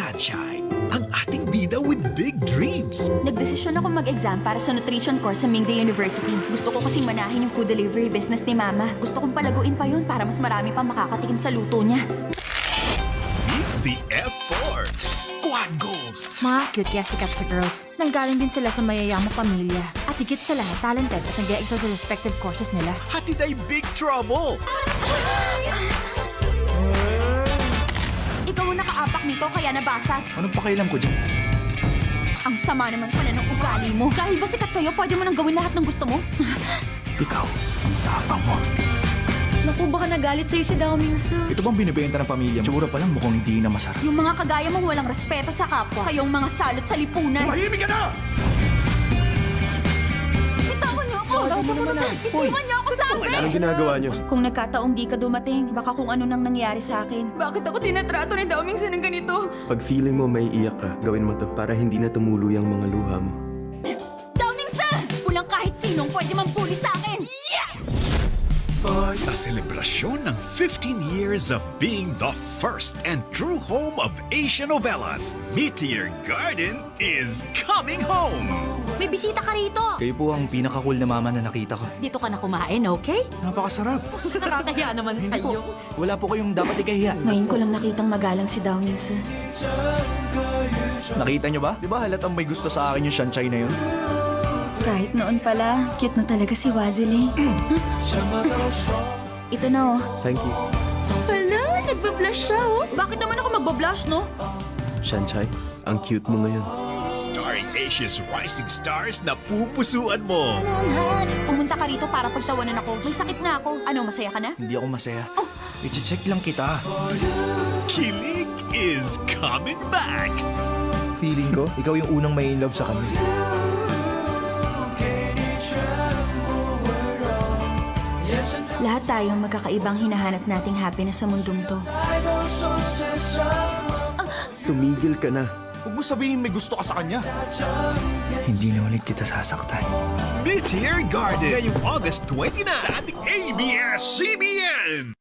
Sunshine, ang ating bida with big dreams. Nagdesisyon ako mag-exam para sa nutrition course sa Mingde University. Gusto ko kasing manahin yung food delivery business ni Mama. Gusto kong palaguin pa yun para mas marami pang makakatikim sa luto niya. Meet the F4 Squad Goals. Mga cute kaya sikat sa girls. Nanggaling din sila sa mayayamang pamilya. At higit sa lahat, talented at nag-e-excel sa respective courses nila. Hatid ay Big Trouble. Ikaw ang nakaapak nito kaya nabasag. Anong pakialam ko dyan? Ang sama naman pala ng ugali mo. Dahil ba sikat kayo, pwede mo nang gawin lahat ng gusto mo? Ikaw, ang tapang mo. Naku, baka nagalit sa'yo si Dao Mingsu. Ito bang binibenta ng pamilya mo? Tsura pa lang mukhang hindi na masarap. Yung mga kagaya mong walang respeto sa kapwa. Kayong mga salot sa lipunan. Mahimik ka na! Bitawan niyo ako! Bitiwan niyo ako, sabi! Anong ginagawa niyo? Kung nagkataong di ka dumating, baka kung ano nang nangyari sa akin. Bakit ako tinatrato ni Dao Mingsu ng ganito? Pag feeling mo may iyak ka, gawin mo to para hindi na tumuloy ang mga luha mo. Dao Mingsu! Walang kahit sinong pwede mambuli sa akin! Sa selebrasyon ng 15 years of being the first and true home of Asian novellas, Meteor Garden is coming home. May bisita ka rito! Kayo po ang pinaka-cool na mama na nakita ko. Dito ka na kumain, okay? Napakasarap. Nakakaya naman sa'yo. Wala po kayong dapat ikahiya. Ngayon ko lang nakitang magalang si Dao Mingsu. Nakita niyo ba? Di ba halatang may gusto sa akin yung Shanchay na yun? Kahit noon pala, cute na talaga si Wazili. Ito na oh. Thank you. Wala, nagbablush siya, oh. Bakit naman ako magbablush, no? Shanchay, ang cute mo ngayon. Starring Asia's rising stars na pupusuan mo. Pumunta ka rito para pagtawanan ako. May sakit na ako. Ano, masaya ka na? Hindi ako masaya. I-check lang kita. Kilig is coming back. Feeling ko, ikaw yung unang may in love sa kanya. Lahat tayong magkakaibang hinahanap nating happiness sa mundong to. Tumigil ka na. Huwag mo sabihin may gusto ka sa kanya. Hindi na ulit kita sasaktan. Meteor Garden ngayong August 29 sa ating ABS-CBN.